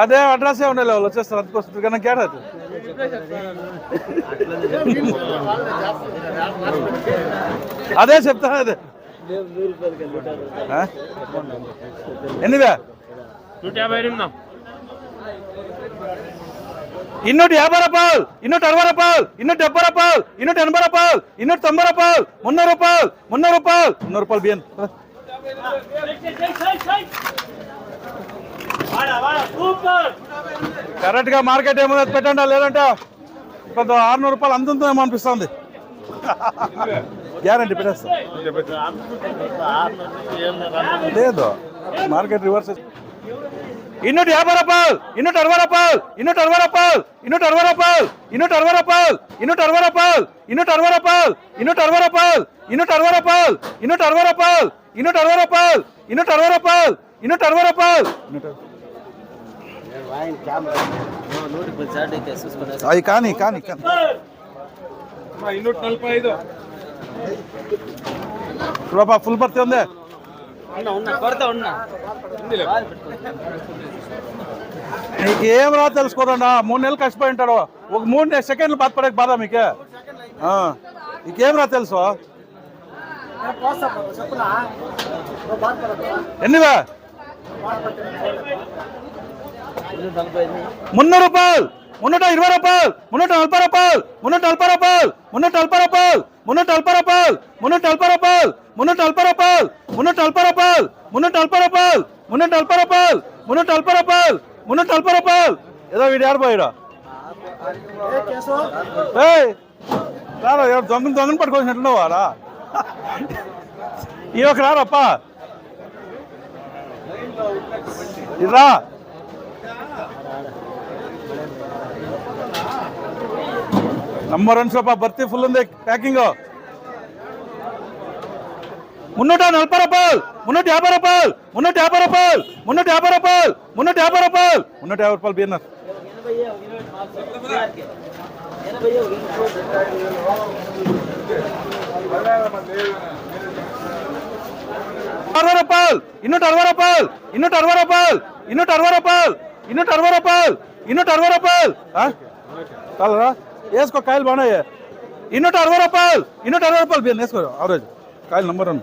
అదే అడ్రస్సే ఉండే వాళ్ళు వచ్చేస్తారు అందుకోసం కన్నా కేడదు అదే చెప్తాను అదే ఎన్నివే 150 ಇನ್ನೂಟ 50 ರೂಪಾಯಿ, ಇನ್ನೂಟ 60 ರೂಪಾಯಿ, ಇನ್ನೂಟ 70 ರೂಪಾಯಿ, ಇನ್ನೂಟ 80 ರೂಪಾಯಿ, ಇನ್ನೂಟ 90 ರೂಪಾಯಿ, 300 ರೂಪಾಯಿ, 300 ರೂಪಾಯಿ, 300 ರೂಪಾಯಿ ಬಿಯನ್ కరెక్ట్ గా మార్కెట్ ఏమో పెట్టండి లేదంటే 600 రూపాయలు అందుతుందేమో అనిపిస్తుంది గ్యారంటీ పెట్టేస్తా లేదు మార్కెట్ రివర్స్ ಇನ್ನೂಟ 50 ರೂಪಾಯಿ, ಇನ್ನೂಟ 60 ರೂಪಾಯಿ, ಇನ್ನೂಟ 60 ರೂಪಾಯಿ, ಇನ್ನೂಟ 60 ರೂಪಾಯಿ, ಇನ್ನೂಟ 60 ರೂಪಾಯಿ, ಇನ್ನೂಟ 60 ರೂಪಾಯಿ, ಇನ್ನೂಟ 60 ರೂಪಾಯಿ, ಇನ್ನೂಟ 60 ರೂಪಾಯಿ, ಇನ್ನೂಟ 60 ರೂಪಾಯಿ, ಇನ್ನೂಟ 60 ರೂಪಾಯಿ, ಇನ್ನೂಟ 60 ರೂಪಾಯಿ, ಇನ್ನೂಟ 60 ರೂಪಾಯಿ, ಇನ್ನೂಟ 60 ರೂಪಾಯಿ. అవి కానీ కానీ ಇನ್ನೂಟ 45 రూపాయ ఫుల్ భర్తీ ఉంది నీకేం రా తెలుసుకోరన్నా 3 నెలలు కష్టపడి ఉంటాడు ఒక 3 సెకండ్లు బాధపడక బాధ మీకే నీకేం రా తెలుసు ఎన్నివే 300 రూపాయలు 320 రూపాయలు 340 రూపాయలు 340 రూపాయలు 340 రూపాయలు 340 రూపాయలు 340 రూపాయలు 340 రూపాయలు 340 రూపాయలు 340 రూపాయలు 340 రూపాయలు 340 రూపాయలు 340 రూపాయలు ఏదో వీడు ఆడిపోయాడు రారా దొంగను పట్టుకోసినట్టున్నావా రా ఈ ఒక రారప్ప రా నంబర్ 1 సోపా భర్తీ ఫుల్ ఉంది ప్యాకింగ్ 340 రూపాయలు 350 రూపాయలు 350 రూపాయలు 350 రూపాయలు 350 రూపాయలు 350 రూపాయలు బిఎన్ఆర్ 60 రూపాయలు 260 రూపాయలు 260 రూపాయలు 260 రూపాయలు 260 రూపాయలు 260 రూపాయలు చాలరా వేసుకో కాయలు బాగున్నాయి 260 రూపాయలు 260 రూపాయలు బియ్యం వేసుకో అవరేజ్ కాయలు నంబర్ 1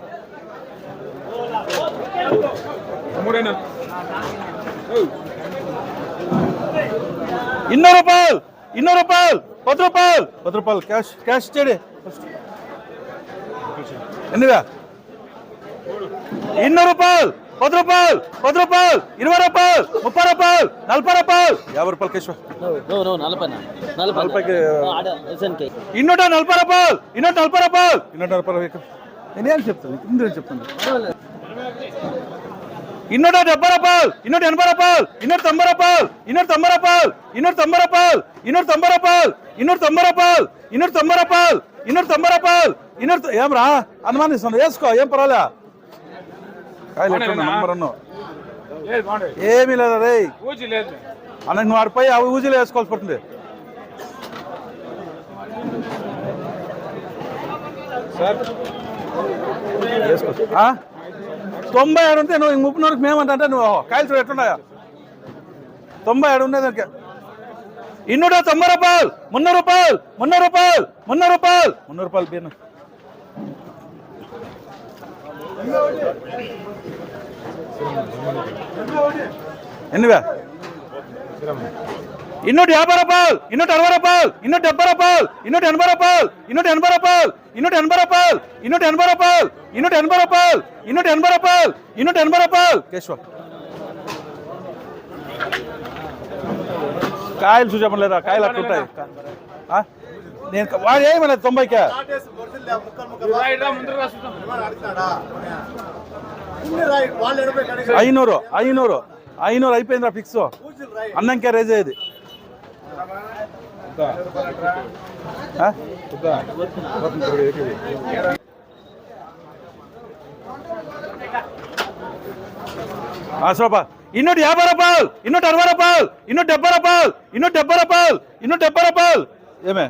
200 రూపాయలు 200 రూపాయలు 10 రూపాయలు 10 రూపాయలు క్యాష్ క్యాష్ ఇచ్చేది ఎన్నివే 200 రూపాయలు 10 రూపాయలు 10 రూపాయలు 20 రూపాయలు 30 రూపాయలు 40 రూపాయలు 50 రూపాయలు కేశవ 240 రూపాయలు 240 రూపాయలు 240 రూపాయలు నేనేం చెప్తాను ఇందులో చెప్తాను 270 రూపాయలు 280 రూపాయలు 290 రూపాయలు 290 రూపాయలు 290 రూపాయలు 290 రూపాయలు 290 రూపాయలు 290 రూపాయలు 290 రూపాయలు 290 ఏం రా అనుమానిస్తాను వేసుకో ఏం పర్వాలే కాయలు ఎట్లున్నా నంబర్ 1 ఏమీ లేదా రే అన్న నువ్వు ఆడిపోయి అవి ఊజీలో వేసుకోవాల్సి పడుతుంది వేసుకో 97 ఉంటే నువ్వు 30 వరకు మేమంటే నువ్వు కాయలు చూడు ఎట్లున్నాయా 97 ఉండేది 290 రూపాయలు 300 రూపాయలు 300 రూపాయలు 300 రూపాయలు 300 రూపాయలు బియ్యం ఎన్నివే 250 రూపాయలు 260 రూపాయలు 270 రూపాయలు 280 రూపాయలు 280 రూపాయలు 280 రూపాయలు 280 రూపాయలు 280 రూపాయలు 280 రూపాయలు 280 రూపాయలు కేశవ కాయలు చూసామలేదా కాయలు అట్లుంటాయి నేను వాడు ఏమలేదు 90కే 500 అయిపోయిందిరా ఫిక్స్ అన్నంకే రేజ్ అయ్యేది సోపా 250 రూపాయలు 260 రూపాయలు 270 రూపాయలు 270 రూపాయలు 270 రూపాయలు ఏమే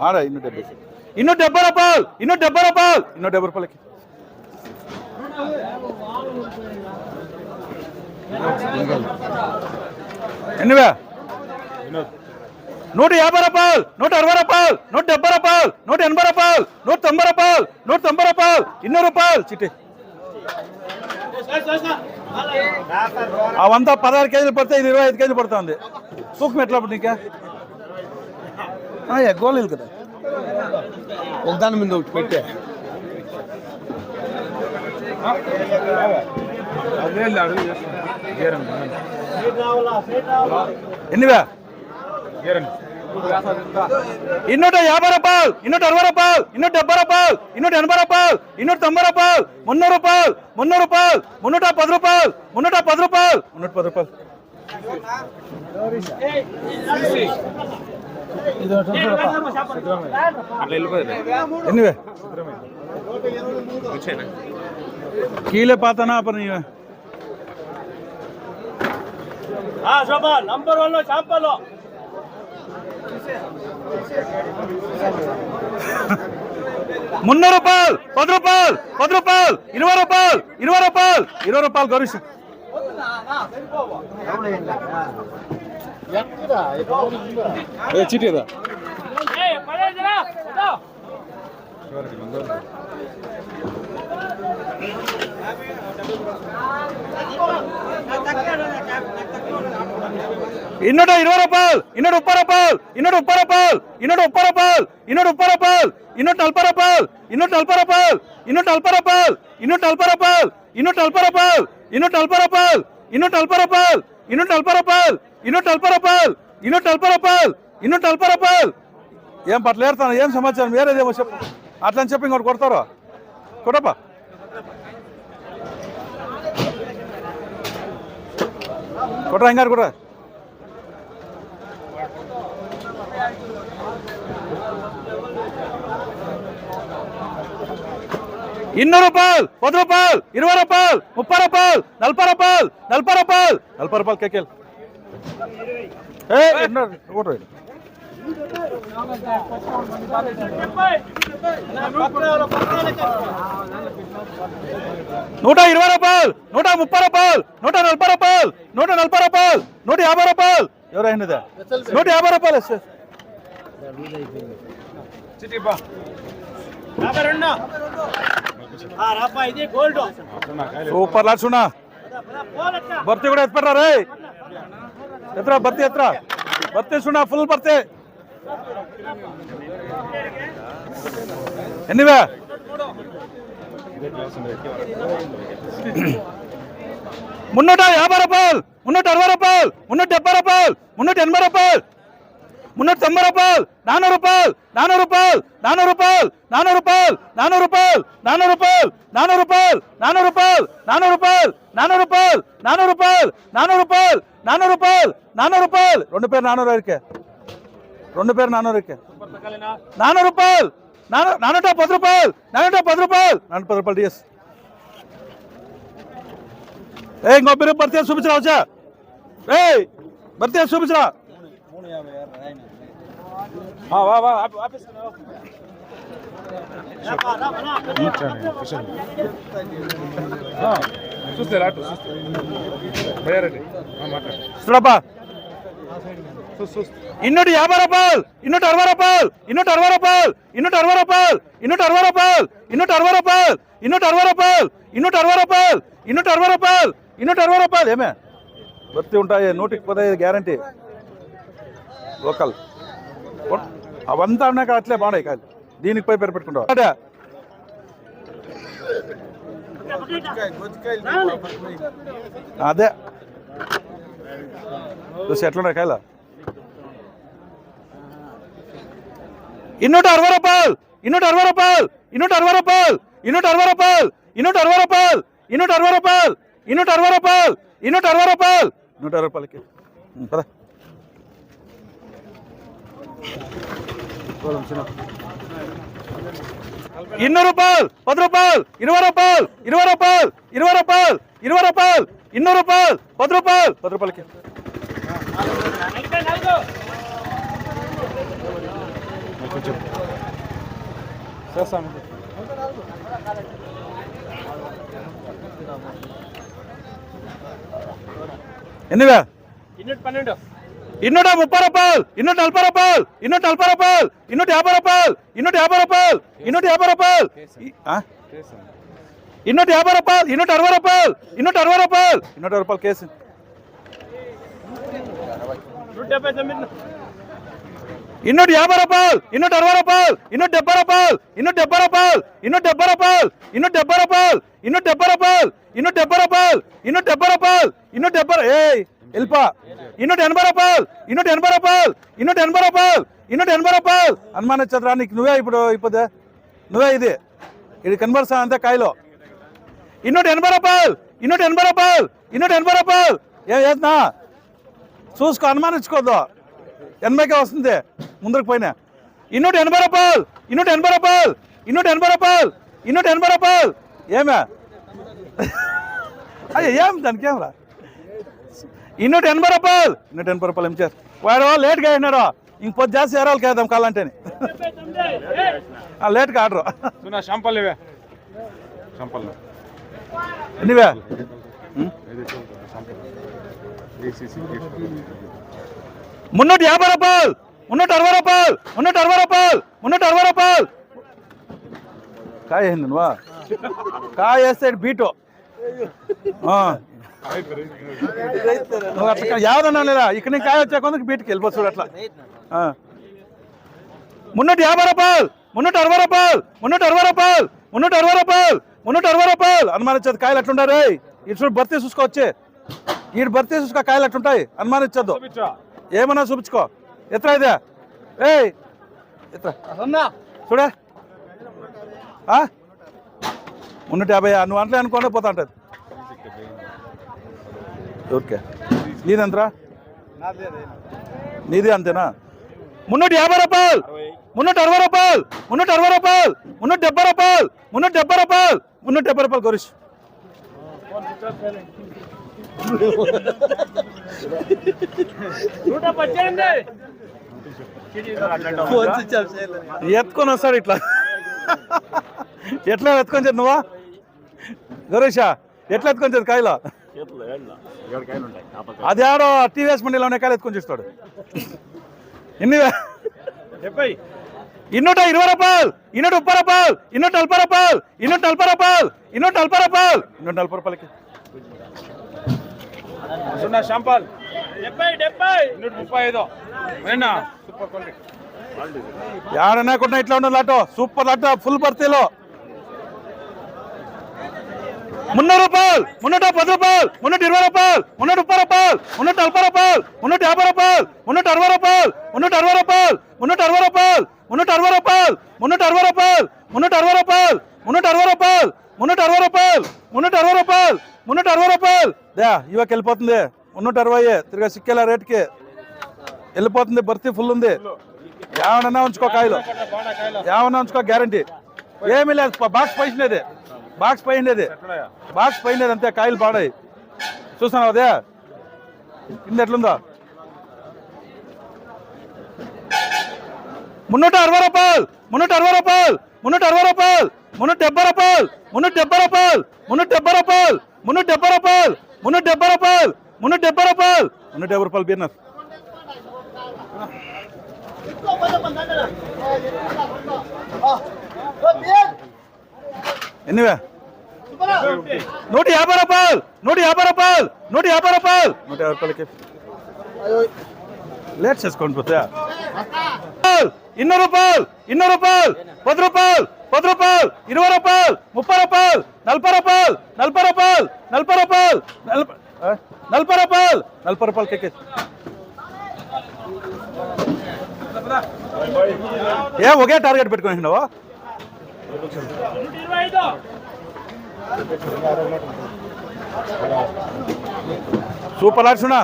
ఆడా 270 రూపాయలు 270 రూపాయలు 270 రూపాయలకి ఎన్నివే 150 రూపాయలు, 160 రూపాయలు, 170 రూపాయలు, 180 రూపాయలు, 190 రూపాయలు, 190 రూపాయలు, 200 రూపాయలు చిట్టి. అవంతా 16 కేజీలు పడితే ఇది 25 కేజీలు పడుతుంది. తూకం ఎట్లా నీకే గోళీలు కదా ఒకదాని మీద ఒకటి పెట్టే ఎన్నివే 250 రూపాయలు, 260 రూపాయలు, 270 రూపాయలు, 280 రూపాయలు, 290 రూపాయలు, 300 రూపాయలు, 300 రూపాయలు, 310 రూపాయలు, 310 రూపాయలు, 310 రూపాయలు. ఎన్నివే కీలే పాతనా అప్పుడు నీవే నంబర్ 1 లో చాంపలో 300 రూపాయలు, 10 రూపాయలు, 10 రూపాయలు, 20 రూపాయలు, 20 రూపాయలు, 20 రూపాయలు గౌరీష్ చీటీదా ఇన్నోట 20 రూపాయలు, 230 రూపాయలు, 230 రూపాయలు, 230 రూపాయలు, 230 రూపాయలు, 240 రూపాయలు, 240 రూపాయలు, 240 రూపాయలు, 240 రూపాయలు, 240 రూపాయలు, 240 రూపాయలు, 240 రూపాయలు, 240 రూపాయలు, 240 రూపాయలు, 240 రూపాయలు, 240 రూపాయలు. ఏం పట్లేరుతాను ఏం సమాచారం వేరేదేమో చెప్పు అట్లా అని చెప్పి ఇంకోటి కొడతారు కొట్టపా కొట్టరా ఇంగారు కూడా 200 రూపాయలు, 10 రూపాయలు, 20 రూపాయలు, 30 రూపాయలు, 40 రూపాయలు, 40 రూపాయలు, 40 రూపాయలు కేకేలు కొట్టు 120 రూపాయలు, 130 రూపాయలు, 140 రూపాయలు, 140 రూపాయలు, 150 రూపాయలు. ఎవరైనదా 150 రూపాయలు సూపర్ లాచున్నా భర్తీ కూడా ఎత్తుపడ్డా రే ఎత్రా భర్తీ ఎత్రా భర్తీ సున్నా ఫుల్ భర్తీ ఎన్నివే 350 రూపాయలు, 360 రూపాయలు, 370 రూపాయలు, 380 రూపాయలు, 390 రూపాయలు, 400 రూపాయలు, 400 రూపాయలు, 400 రూపాయలు, 400 రూపాయలు, 400 రూపాయలు, 400 రూపాయలు, 400 రూపాయలు, 400 రూపాయలు, 400 రూపాయలు, 400 రూపాయలు, 400 రూపాయలు, 400 రూపాయలు, 400 రూపాయలు, 400 రూపాయలు. రెండు పేరు 400 వరకే, రెండు పేరు 400 వరకే. 400 రూపాయలు, 410 రూపాయలు, 410 రూపాయలు, 410 రూపాయలు డిఎస్. ఇంకో పేరు భర్తీ చూపించరా వచ్చా భర్తీ చూపించరా చూడప్పా 250 రూపాయలు, 260 రూపాయలు, 260 రూపాయలు, 260 రూపాయలు, 260 రూపాయలు, 260 రూపాయలు, 260 రూపాయలు, 260 రూపాయలు, 260 రూపాయలు, 260 రూపాయలు. ఏమే భర్తీ ఉంటాయి 115 గ్యారంటీ లోకల్. అవంతా అన్నాక అట్లే బాగున్నాయి కాదు దీనికి పోయి పేరు పెట్టుకుంటావు అదే చూసి ఎట్లున్నాయి కాయల 260 రూపాయలు, 260 రూపాయలు, 260 రూపాయలు, 260 రూపాయలు, 260 రూపాయలు, 260 రూపాయలు, 260 రూపాయలు, 260 రూపాయలు, 160 రూపాయలకి పద 200 రూపాయలు, 10 రూపాయలు, 20 రూపాయలు, 20 రూపాయలు, 20 రూపాయలు, 20 రూపాయలు, 200 రూపాయలు, 10 రూపాయలు, 10 రూపాయలకి. ఎన్నివే ఇన్నూటి 12 230 రూపాయలు 240 రూపాయలు 240 రూపాయలు 250 రూపాయలు 250 రూపాయలు 250 రూపాయలు 250 రూపాయలు 260 రూపాయలు 260 రూపాయలు 260 రూపాయలు కేసు 179 250 రూపాయలు 260 రూపాయలు 270 రూపాయలు 270 రూపాయలు 270 రూపాయలు 270 రూపాయలు 270 రూపాయలు 270 రూపాయలు 270 రూపాయలు 270 ఏయ్ వెళ్ళిపా 280 రూపాయలు 280 రూపాయలు 280 రూపాయలు 280 రూపాయలు అనుమానించదురా నీకు నువ్వే ఇప్పుడు నువ్వే ఇది కనబరుస్తా అంతే కాయలో 280 రూపాయలు 280 రూపాయలు 280 రూపాయలు ఏనా చూసుకో అనుమానించుకోద్దు 80కే వస్తుంది ముందుకు పోయినా 280 రూపాయలు 280 రూపాయలు 280 రూపాయలు 280 రూపాయలు ఏమే అయ్యా ఏం దానికి ఏమరా 280 రూపాయలు 280 రూపాయలు ఏం చేస్తారు వాడు లేట్గా అయినాడు ఇంకొద్ది జాస్తి ఎరాలు కేదాం కావాలంటేనే లేట్గా ఆర్డరు షాంపల్ ఇవే షాంపల్ ఎన్నివే 350 రూపాయలు 360 రూపాయలు 360 రూపాయలు 360 రూపాయలు కాయ ఏంది నువ్వా కాయ వేస్తే బీటు నువ్వు అట్లా యావదన్నా లేదా ఇక్కడ నేను కాయ వచ్చే కొందుకు బీట్కి వెళ్ళిపోవచ్చు అట్లా 350 రూపాయలు 360 రూపాయలు 360 రూపాయలు 360 రూపాయలు 360 రూపాయలు అనుమానించదు కాయలు అట్లుంటారు ఇటు భర్తీ చూసుకోవచ్చే ఈడు భర్తీ చూసుకో కాయలు అట్లుంటాయి అనుమానించద్దు ఏమన్నా చూపించుకో ఎత్రా ఇదే ఏయ్ ఎత్రా చూడే 350 నువ్వు అంటలే అనుకోండి పోతా ఉంటుంది ఓకే నీదెంతరా నీది అంతేనా 350 రూపాయలు 360 రూపాయలు 360 రూపాయలు 370 రూపాయలు 370 రూపాయలు 370 రూపాయలు గౌరీష్ ఎత్తుకొని వస్తాడు ఇట్లా ఎట్లా ఎత్తుకొని చేద్దు నువ్వా గౌరీషా ఎట్లా ఎత్తుకొని చేద్దు కాయలో అది ఆడో టీవీఎస్ మండీలోనే కాయలు ఎత్తుకొని చేస్తాడు ఎన్ని 220 రూపాయలు 230 రూపాయలు 240 రూపాయలు 240 రూపాయలు 240 రూపాయలు 240 రూపాయలకి షాంపల్ 135 ఏడన్నా కొట్టినా ఇట్లా ఉండదు లాటో సూపర్ లాటో ఫుల్ భర్తీలో 300 రూపాయలు 310 రూపాయలు 320 రూపాయలు 330 రూపాయలు 340 రూపాయలు 350 రూపాయలు 360 రూపాయలు 360 రూపాయలు 360 రూపాయలు 360 రూపాయలు 360 రూపాయలు 360 రూపాయలు 360 రూపాయలు 360 రూపాయలు 360 రూపాయలు 360 రూపాయలు దా ఇవాకి వెళ్ళిపోతుంది 360 తిరిగా సిక్కేలా రేటుకి వెళ్ళిపోతుంది భర్తీ ఫుల్ ఉంది ఏమన్నా ఉంచుకో కాయలు ఏమన్నా ఉంచుకో గ్యారంటీ ఏమీ లేదు బాక్స్ పైసినది బాక్స్ పైనది అంతే కాయలు పాడాయి చూస్తున్నావు అదే కింద ఎట్లుందో 360 రూపాయలు 360 రూపాయలు 360 రూపాయలు 370 రూపాయలు 370 రూపాయలు 370 రూపాయలు 370 రూపాయలు 370 రూపాయలు 370 రూపాయలు 370 రూపాయలు బిజినెస్ ఎన్నివే 150 రూపాయలు 150 రూపాయలు 150 రూపాయలు 150 రూపాయలకి లేట్ చేసుకోండి పోతే 200 రూపాయలు 200 రూపాయలు 10 రూపాయలు 10 రూపాయలు 20 రూపాయలు 30 రూపాయలు 40 రూపాయలు 40 రూపాయలు 40 రూపాయలు 40 రూపాయలు 40 రూపాయలు కేకే ఏ ఒకే టార్గెట్ పెట్టుకున్నావా సూపర్ లాట్సునా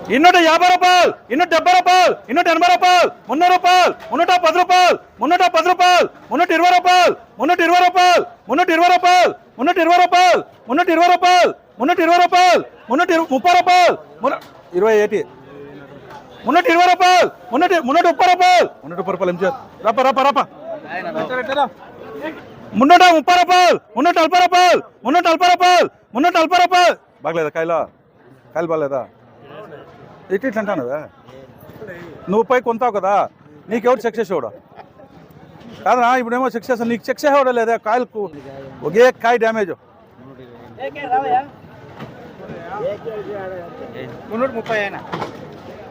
250 రూపాయలు 270 రూపాయలు 280 రూపాయలు 300 రూపాయలు 310 రూపాయలు 310 రూపాయలు 320 రూపాయలు 320 రూపాయలు 320 రూపాయలు 320 రూపాయలు 320 రూపాయలు 320 రూపాయలు 330 రూపాయలు 20 320 రూపాయలు 330 రూపాయలు 330 రూపాయలు ఏం చేయాలి రప్ప రూపాయలు 340 రూపాయలు 340 రూపాయలు బాగలేదా కాయలు బాగలేదా ఇట్లా అంటానువే నువ్వు పై కొంటావు కదా నీకెవరు చెక్ చేసేవాడు కాదనా ఇప్పుడేమో చెక్ చేస్తాను నీకు చెక్ చేసేవాడు లేదా కాయలకు ఒకే కాయ డ్యామేజ్ 330 అయినా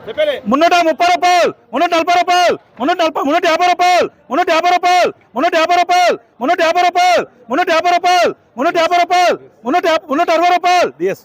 330 రూపాయలు 340 రూపాయలు 350 రూపాయలు 350 రూపాయలు 350 రూపాయలు 350 రూపాయలు 350 రూపాయలు 350 రూపాయలు 360 రూపాయలు డిఎస్